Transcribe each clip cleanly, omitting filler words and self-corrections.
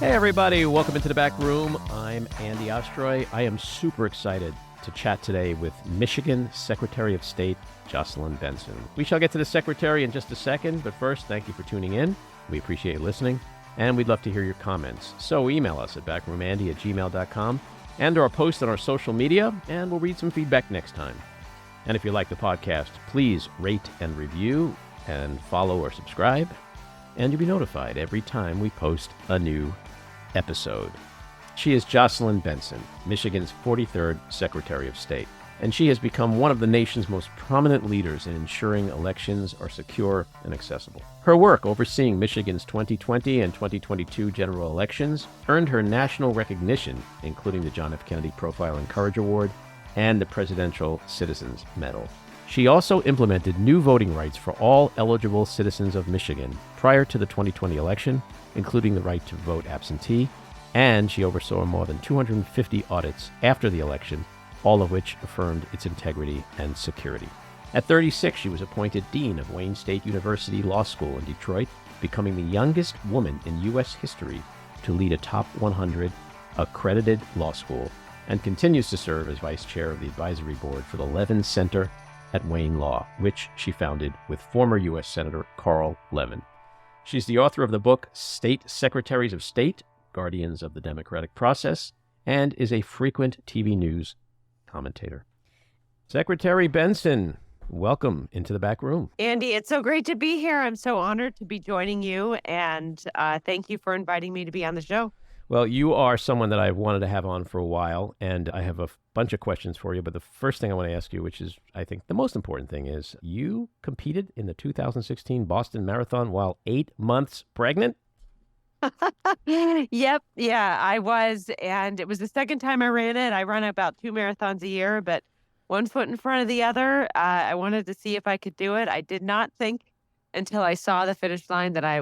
Hey, everybody. Welcome into the back room. I'm Andy Ostroy. I am super excited to chat today with Michigan Secretary of State, Jocelyn Benson. We shall get to the Secretary in just a second, but first, thank you for tuning in. We appreciate you listening, and we'd love to hear your comments. So email us at backroomandy@gmail.com and/or post on our social media, and we'll read some feedback next time. And if you like the podcast, please rate and review and follow or subscribe, and you'll be notified every time we post a new episode. She is Jocelyn Benson, Michigan's 43rd Secretary of State, and she has become one of the nation's most prominent leaders in ensuring elections are secure and accessible. Her work overseeing Michigan's 2020 and 2022 general elections earned her national recognition, including the John F. Kennedy Profile and Courage Award and the Presidential Citizens Medal. She also implemented new voting rights for all eligible citizens of Michigan prior to the 2020 election, including the right to vote absentee, and she oversaw more than 250 audits after the election, all of which affirmed its integrity and security. At 36, she was appointed Dean of Wayne State University Law School in Detroit, becoming the youngest woman in U.S. history to lead a top 100 accredited law school, and continues to serve as vice chair of the advisory board for the Levin Center at Wayne Law, which she founded with former U.S. Senator Carl Levin. She's the author of the book State Secretaries of State, Guardians of the Democratic Process, and is a frequent TV news commentator. Secretary Benson, welcome into the back room. Andy, it's so great to be here. I'm so honored to be joining you, and thank you for inviting me to be on the show. Well, you are someone that I've wanted to have on for a while, and I have a bunch of questions for you. But the first thing I want to ask you, which is, I think, the most important thing, is you competed in the 2016 Boston Marathon while 8 months pregnant? Yep. Yeah, I was. And it was the second time I ran it. I run about 2 marathons a year, but one foot in front of the other. I wanted to see if I could do it. I did not think until I saw the finish line that I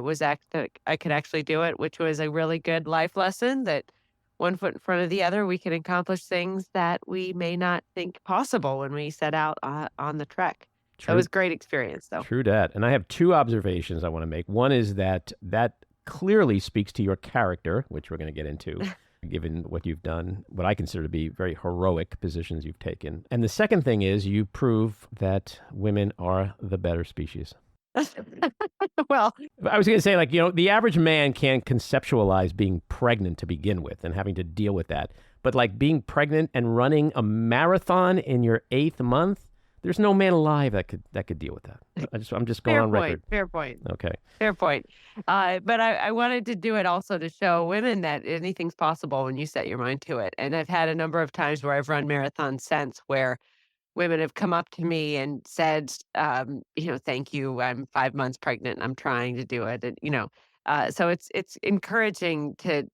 could actually do it, which was a really good life lesson that one foot in front of the other, we can accomplish things that we may not think possible when we set out on the trek. True. It was a great experience, though. True that. And I have 2 observations I want to make. One is that clearly speaks to your character, which we're going to get into, given what you've done, what I consider to be very heroic positions you've taken. And the second thing is you prove that women are the better species. Well, I was going to say, the average man can't conceptualize being pregnant to begin with and having to deal with that. But being pregnant and running a marathon in your 8th month, there's no man alive that could deal with that. I'm just going on record. Fair point. Okay. Fair point. But I wanted to do it also to show women that anything's possible when you set your mind to it. And I've had a number of times where I've run marathons since where women have come up to me and said, thank you, I'm 5 months pregnant and I'm trying to do it. And, so it's encouraging to,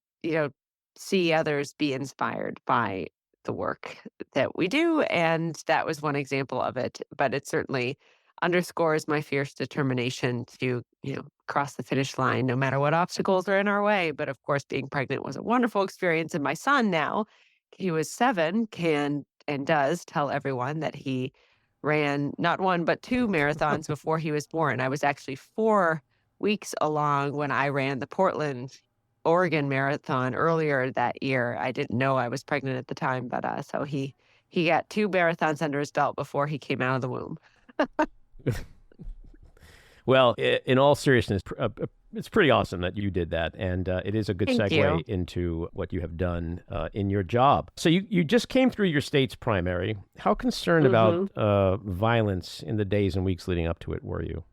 see others be inspired by the work that we do. And that was one example of it. But it certainly underscores my fierce determination to, cross the finish line, no matter what obstacles are in our way. But of course, being pregnant was a wonderful experience. And my son now, he was 7, can and does tell everyone that he ran not 1, but 2 marathons before he was born. I was actually 4 weeks along when I ran the Portland, Oregon Marathon earlier that year. I didn't know I was pregnant at the time, but so he got 2 marathons under his belt before he came out of the womb. Well, in all seriousness, it's pretty awesome that you did that, and it is a good segue into what you have done in your job. So you just came through your state's primary. How concerned about violence in the days and weeks leading up to it were you?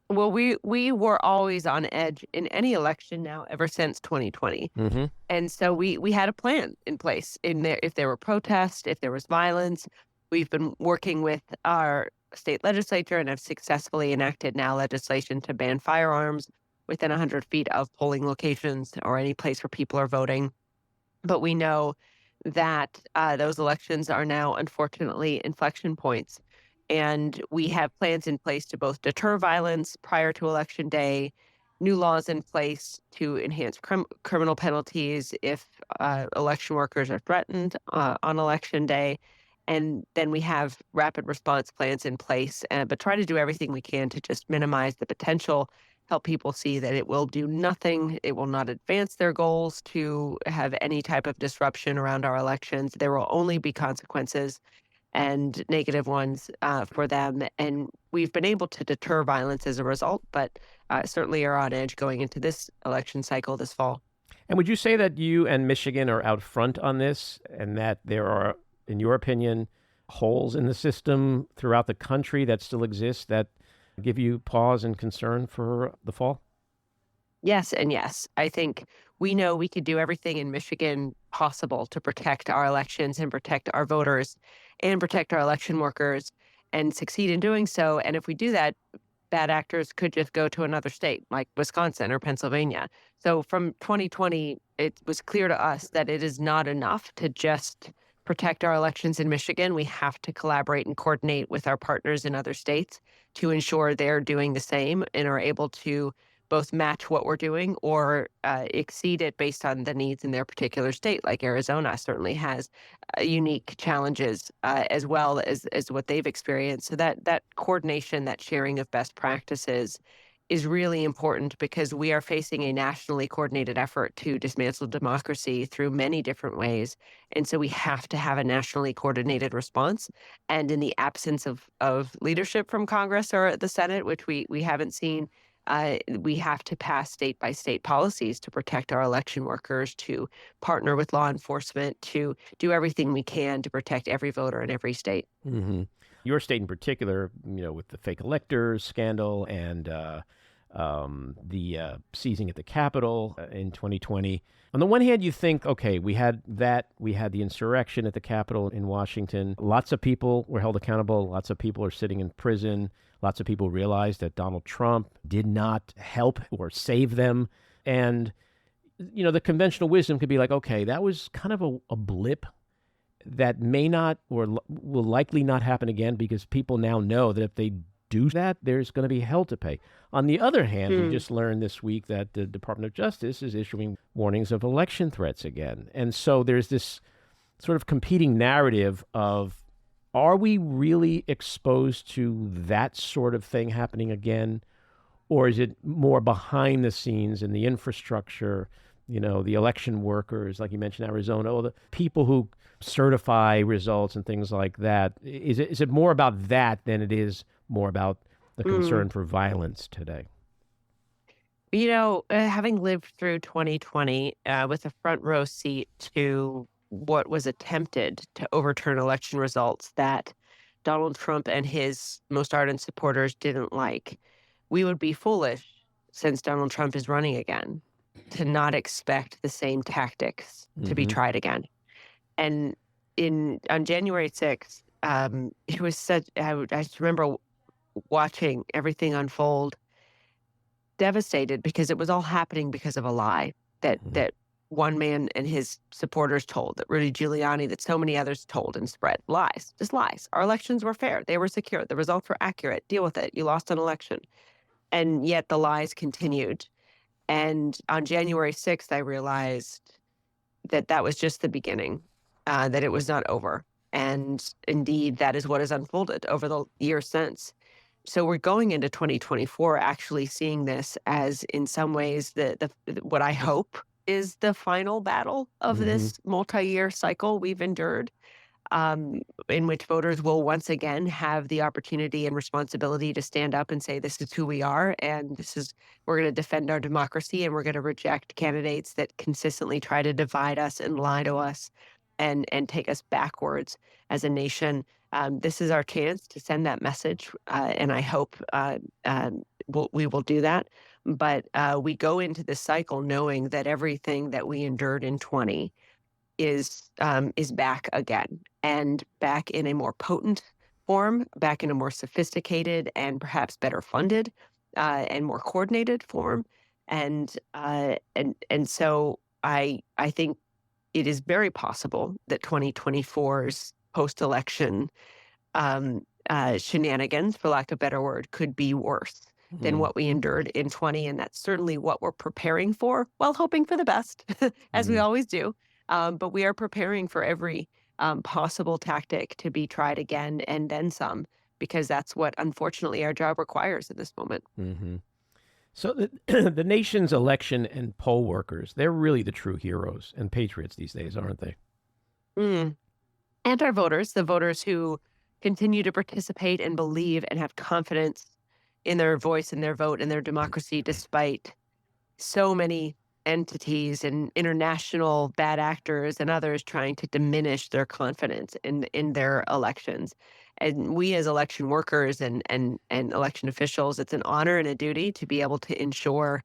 Well, we were always on edge in any election now ever since 2020. Mm-hmm. And so we had a plan in place in there. If there were protests, if there was violence, we've been working with our state legislature and have successfully enacted now legislation to ban firearms within 100 feet of polling locations or any place where people are voting. But we know that those elections are now, unfortunately, inflection points. And we have plans in place to both deter violence prior to Election Day, new laws in place to enhance criminal penalties if election workers are threatened on Election Day. And then we have rapid response plans in place, but try to do everything we can to just minimize the potential help people see that it will do nothing. It will not advance their goals to have any type of disruption around our elections. There will only be consequences and negative ones for them. And we've been able to deter violence as a result, but certainly are on edge going into this election cycle this fall. And would you say that you and Michigan are out front on this and that there are, in your opinion, holes in the system throughout the country that still exist that give you pause and concern for the fall? Yes, and yes. I think we know we could do everything in Michigan possible to protect our elections and protect our voters and protect our election workers and succeed in doing so. And if we do that, bad actors could just go to another state like Wisconsin or Pennsylvania. So from 2020, it was clear to us that it is not enough to just protect our elections in Michigan. We have to collaborate and coordinate with our partners in other states to ensure they're doing the same and are able to both match what we're doing or exceed it based on the needs in their particular state. Like Arizona certainly has unique challenges as well as what they've experienced. So that coordination, that sharing of best practices is really important because we are facing a nationally coordinated effort to dismantle democracy through many different ways. And so we have to have a nationally coordinated response. And in the absence of leadership from Congress or the Senate, which we haven't seen, we have to pass state by state policies to protect our election workers, to partner with law enforcement, to do everything we can to protect every voter in every state. Mm-hmm. Your state in particular, with the fake electors scandal and the seizing at the Capitol in 2020. On the one hand, you think, okay, we had the insurrection at the Capitol in Washington. Lots of people were held accountable. Lots of people are sitting in prison. Lots of people realized that Donald Trump did not help or save them. And, the conventional wisdom could be like, okay, that was kind of a blip that may not or will likely not happen again because people now know that if they do that, there's going to be hell to pay. On the other hand, we just learned this week that the Department of Justice is issuing warnings of election threats again. And so there's this sort of competing narrative of, are we really exposed to that sort of thing happening again? Or is it more behind the scenes in the infrastructure, the election workers, like you mentioned, Arizona, or the people who certify results and things like that? Is it more about that than it is more about the concern for violence today? Having lived through 2020 with a front row seat to what was attempted to overturn election results that Donald Trump and his most ardent supporters didn't like, we would be foolish, since Donald Trump is running again, to not expect the same tactics to be tried again. And on January 6th, it was such, I just remember watching everything unfold, devastated because it was all happening because of a lie that one man and his supporters told, that Rudy Giuliani, that so many others told and spread. Lies, just lies. Our elections were fair. They were secure. The results were accurate. Deal with it. You lost an election. And yet the lies continued. And on January 6th, I realized that was just the beginning, that it was not over. And indeed, that is what has unfolded over the years since. So we're going into 2024 actually seeing this as, in some ways, the what I hope is the final battle of this multi-year cycle we've endured, in which voters will once again have the opportunity and responsibility to stand up and say, this is who we are, and we're going to defend our democracy, and we're going to reject candidates that consistently try to divide us and lie to us and take us backwards as a nation. This is our chance to send that message, and I hope we will do that. But we go into this cycle knowing that everything that we endured in 20 is back again, and back in a more potent form, back in a more sophisticated and perhaps better funded and more coordinated form. And so I think it is very possible that 2024's post-election shenanigans, for lack of a better word, could be worse than what we endured in 20. And that's certainly what we're preparing for, while hoping for the best, as we always do. But we are preparing for every possible tactic to be tried again and then some, because that's what, unfortunately, our job requires at this moment. So the, the nation's election and poll workers, they're really the true heroes and patriots these days, aren't they? Mm. And our voters, the voters who continue to participate and believe and have confidence in their voice and their vote and their democracy despite so many entities and international bad actors and others trying to diminish their confidence in their elections. And we as election workers and election officials, it's an honor and a duty to be able to ensure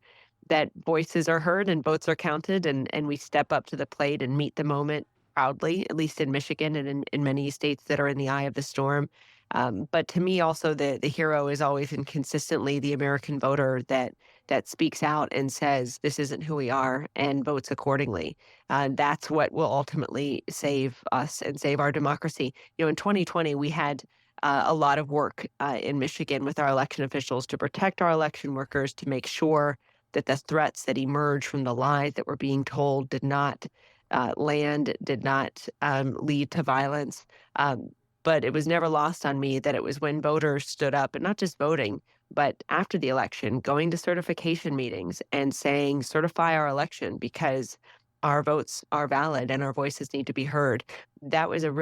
that voices are heard and votes are counted and we step up to the plate and meet the moment proudly, at least in Michigan and in many states that are in the eye of the storm. But to me, also the hero is always and consistently the American voter that speaks out and says, this isn't who we are, and votes accordingly. That's what will ultimately save us and save our democracy. In 2020, we had a lot of work in Michigan with our election officials to protect our election workers, to make sure that the threats that emerged from the lies that were being told did not land, did not lead to violence. But it was never lost on me that it was when voters stood up, and not just voting, but after the election, going to certification meetings and saying, certify our election because our votes are valid and our voices need to be heard. That was a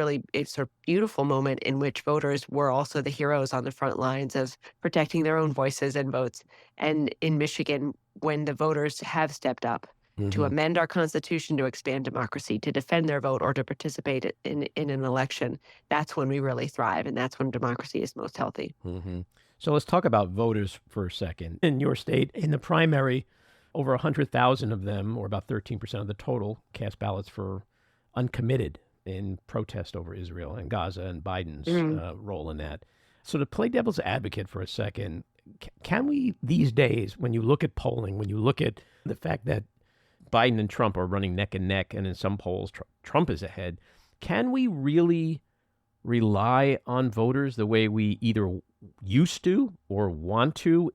sort of beautiful moment in which voters were also the heroes on the front lines of protecting their own voices and votes. And in Michigan, when the voters have stepped up to Hmm. amend our constitution to expand democracy, to defend their vote, or to participate in an election, that's when we really thrive. And that's when democracy is most healthy. Hmm. So let's talk about voters for a second. In your state, in the primary, over 100,000 of them, or about 13% of the total, cast ballots for uncommitted in protest over Israel and Gaza and Biden's Mm. role in that. So to play devil's advocate for a second, can we these days, when you look at polling, when you look at the fact that Biden and Trump are running neck and neck, and in some polls, Trump is ahead, can we really rely on voters the way we either used to or want to,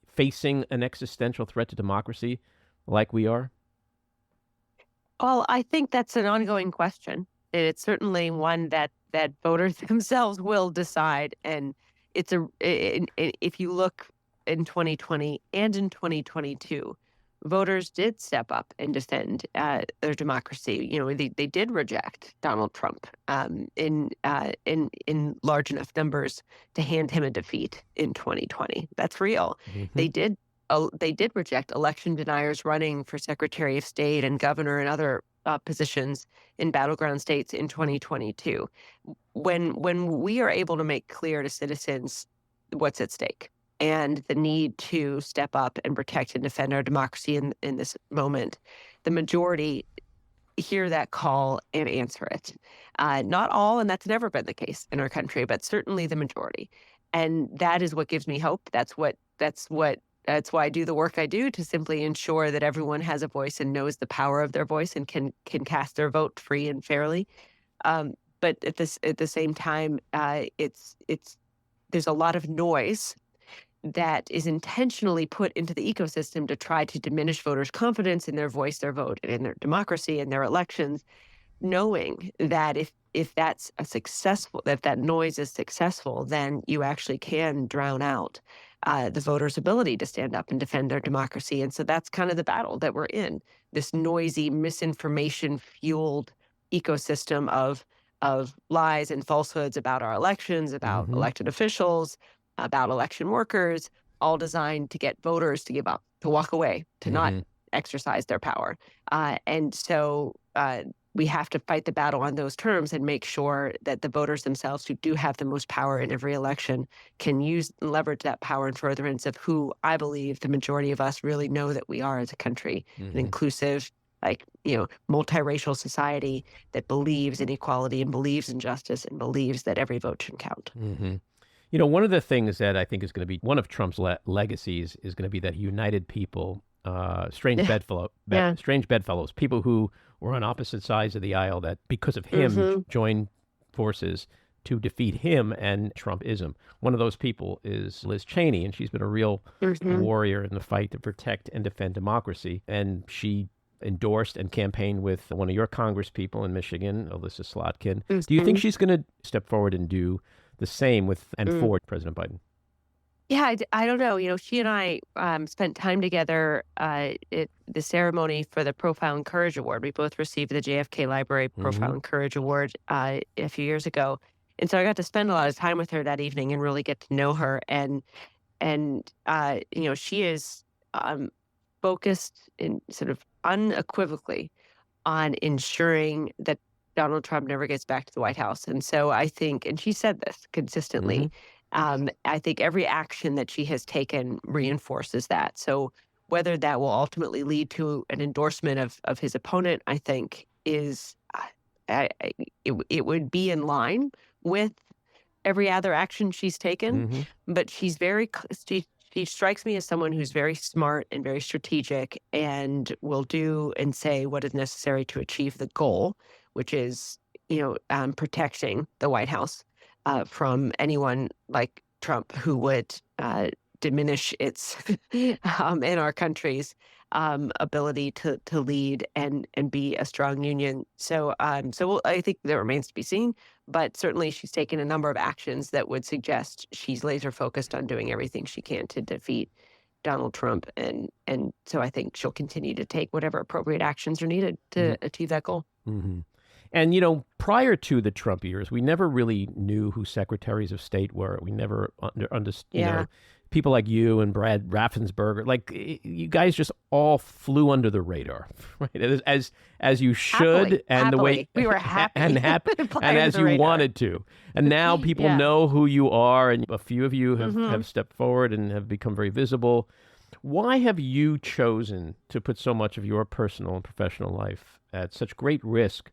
facing an existential threat to democracy like we are? Well, I think that's an ongoing question. And it's certainly one that voters themselves will decide. And it's if you look in 2020 and in 2022, voters did step up and defend their democracy. They did reject Donald Trump in large enough numbers to hand him a defeat in 2020. That's real. Hmm. They did they did reject election deniers running for Secretary of State and governor and other positions in battleground states in 2022. When we are able to make clear to citizens what's at stake and the need to step up and protect and defend our democracy in this moment, the majority hear that call and answer it. Not all, and that's never been the case in our country, but certainly the majority. And that is what gives me hope. That's why I do the work I do, to simply ensure that everyone has a voice and knows the power of their voice and can cast their vote free and fairly. But at the same time, it's there's a lot of noise that is intentionally put into the ecosystem to try to diminish voters' confidence in their voice, their vote, and in their democracy and their elections, knowing that if that's a successful, that noise is successful, then you actually can drown out the voters' ability to stand up and defend their democracy. And so that's kind of the battle that we're in, this noisy, misinformation fueled ecosystem of lies and falsehoods about our elections, about Hmm. elected officials, about election workers, all designed to get voters to give up, to walk away, to not Hmm. exercise their power. And so we have to fight the battle on those terms and make sure that the voters themselves, who do have the most power in every election, can use and leverage that power in furtherance of who I believe the majority of us really know that we are as a country, an Hmm. inclusive, multiracial society that believes in equality and believes in justice and believes that every vote should count. Hmm. One of the things that I think is going to be one of Trump's legacies is going to be that he united people, Yeah. Yeah. strange bedfellows, people who were on opposite sides of the aisle that, because of him, Hmm. joined forces to defeat him and Trumpism. One of those people is Liz Cheney, and she's been a real Hmm. warrior in the fight to protect and defend democracy. And she endorsed and campaigned with one of your Congress people in Michigan, Alyssa Slotkin. Do you think Hmm. she's going to step forward and do the same with and for President Biden? Yeah, I don't know. She and I spent time together at the ceremony for the Profile and Courage Award. We both received the JFK Library Profile Hmm. and Courage Award a few years ago, and so I got to spend a lot of time with her that evening and really get to know her. And she is um, focused in sort of unequivocally on ensuring that Donald Trump never gets back to the White House. And so I think, and she said this Hmm. consistently, I think every action that she has taken reinforces that. So whether that will ultimately lead to an endorsement of his opponent, I think is it would be in line with every other action she's taken, Hmm. but she strikes me as someone who's very smart and very strategic and will do and say what is necessary to achieve the goal, which is, protecting the White House from anyone like Trump who would diminish its in our country's ability to lead and be a strong union. I think that remains to be seen. But certainly, she's taken a number of actions that would suggest she's laser focused on doing everything she can to defeat Donald Trump, and so I think she'll continue to take whatever appropriate actions are needed to achieve that goal. Hmm. And, prior to the Trump years, we never really knew who secretaries of state were. We never understood, Yeah, people like you and Brad Raffensperger, like you guys just all flew under the radar, right? As you should, happily, and the way, happily, we were happy and fly and under as the you radar. wanted to. And now people Yeah. know who you are, and a few of you Hmm. have stepped forward and have become very visible. Why have you chosen to put so much of your personal and professional life at such great risk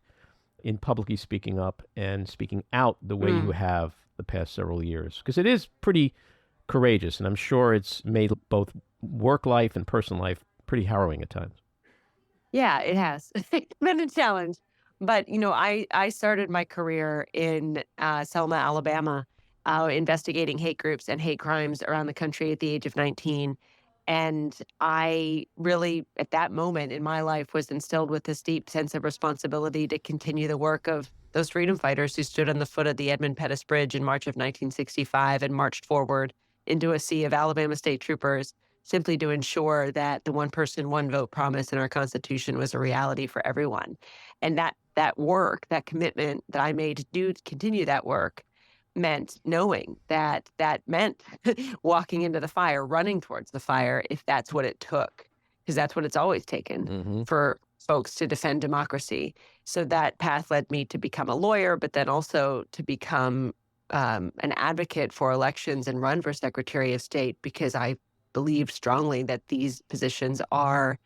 in publicly speaking up and speaking out the way you Mm. have the past several years? Because it is pretty courageous, and I'm sure it's made both work life and personal life pretty harrowing at times. Yeah, it has. It's been a challenge. But, I started my career in Selma, Alabama, investigating hate groups and hate crimes around the country at the age of 19. And I really, at that moment in my life, was instilled with this deep sense of responsibility to continue the work of those freedom fighters who stood on the foot of the Edmund Pettus Bridge in March of 1965 and marched forward into a sea of Alabama state troopers simply to ensure that the one person, one vote promise in our Constitution was a reality for everyone. And that work, that commitment that I made to continue that work meant knowing that that meant walking into the fire, running towards the fire if that's what it took, because that's what it's always taken Hmm. for folks to defend democracy. So that path led me to become a lawyer, but then also to become an advocate for elections and run for Secretary of State because I believe strongly that these positions are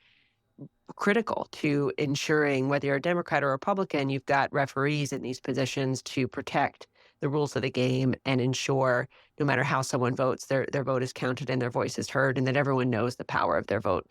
critical to ensuring whether you're a Democrat or Republican, you've got referees in these positions to protect the rules of the game and ensure no matter how someone votes, their vote is counted and their voice is heard, and that everyone knows the power of their vote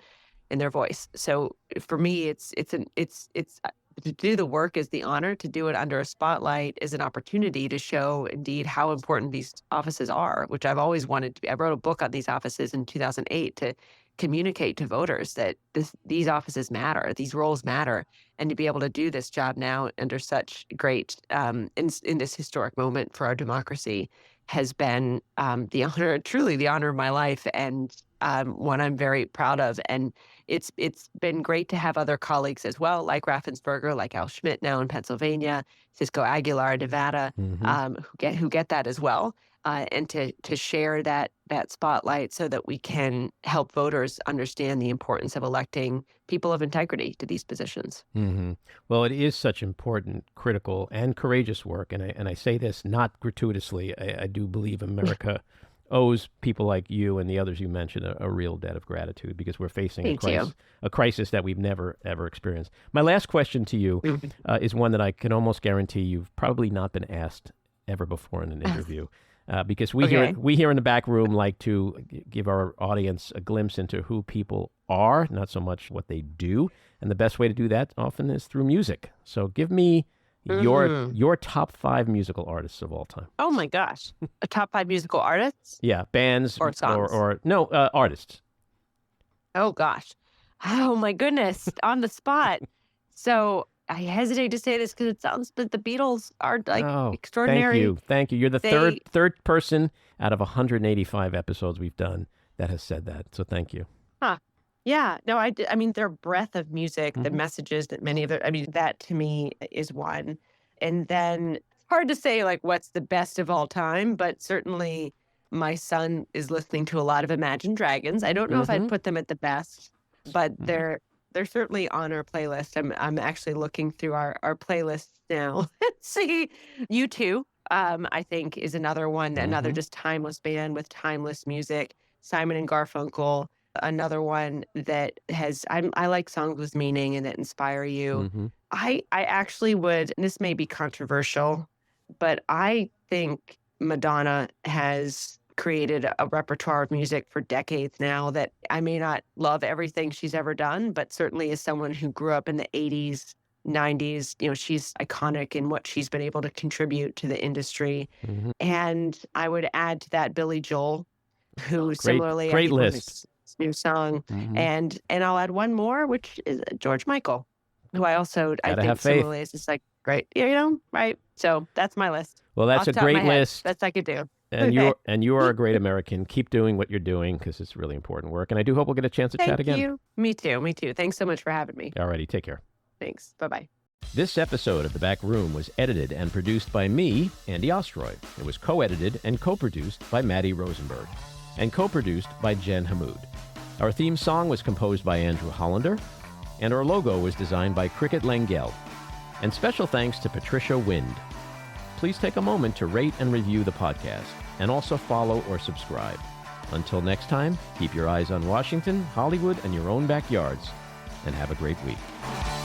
and their voice. So for me, to do the work is the honor. To do it under a spotlight is an opportunity to show indeed how important these offices are, which I've always wanted to be. I wrote a book on these offices in 2008 to communicate to voters that these offices matter, these roles matter, and to be able to do this job now under such great in this historic moment for our democracy has been the honor, truly the honor of my life, and one I'm very proud of. And it's been great to have other colleagues as well, like Raffensperger, like Al Schmidt now in Pennsylvania, Cisco Aguilar in Nevada, Hmm. who get that as well and to share that spotlight so that we can help voters understand the importance of electing people of integrity to these positions. Hmm. Well, it is such important, critical, and courageous work, and I say this not gratuitously. I do believe America owes people like you and the others you mentioned a real debt of gratitude because we're facing Thank you. a crisis that we've never ever experienced. My last question to you Mhm. is one that I can almost guarantee you've probably not been asked ever before in an interview. Because Okay. we here in the back room like to give our audience a glimpse into who people are, not so much what they do. And the best way to do that often is through music. So give me Mm. your top five musical artists of all time. Oh my gosh. A top 5 musical artists Yeah, bands or songs? or no artists. Oh gosh. Oh my goodness. On the spot. So I hesitate to say this because it sounds, but the Beatles are like Oh, extraordinary. thank you. You're the They third person out of 185 episodes we've done that has said that. So thank you. Huh. Yeah. No, I mean, their breadth of music, the Hmm. messages that many of their, I mean, that to me is one. And then it's hard to say like what's the best of all time, but certainly my son is listening to a lot of Imagine Dragons. I don't know if I'd Hmm. put them at the best, but Hmm. they're certainly on our playlist. I'm actually looking through our playlists now. See, you too. I think is another one, another Hmm. just timeless band with timeless music. Simon and Garfunkel, another one that has I like songs with meaning and that inspire you. Hmm. I actually would, and this may be controversial, but I think Madonna has created a repertoire of music for decades now that I may not love everything she's ever done, but certainly as someone who grew up in the 80s, 90s, she's iconic in what she's been able to contribute to the industry. Hmm. And I would add to that Billy Joel, who similarly, I Great think with list. his new song, Hmm. and I'll add one more, which is George Michael, who I Gotta have think faith. similarly is just like great, right? So that's my list. Well, that's Off the a top of my great head, list. best I could do. And Okay. you are a great American. Keep doing what you're doing because it's really important work. And I do hope we'll get a chance to chat Thank again. you. Me too. Me too. Thanks so much for having me. Alrighty, take care. Thanks. Bye-bye. This episode of The Back Room was edited and produced by me, Andy Ostroy. It was co-edited and co-produced by Maddie Rosenberg and co-produced by Jen Hammoud. Our theme song was composed by Andrew Hollander, and our logo was designed by Cricket Langell. And special thanks to Patricia Wind. Please take a moment to rate and review the podcast, and also follow or subscribe. Until next time, keep your eyes on Washington, Hollywood, and your own backyards, and have a great week.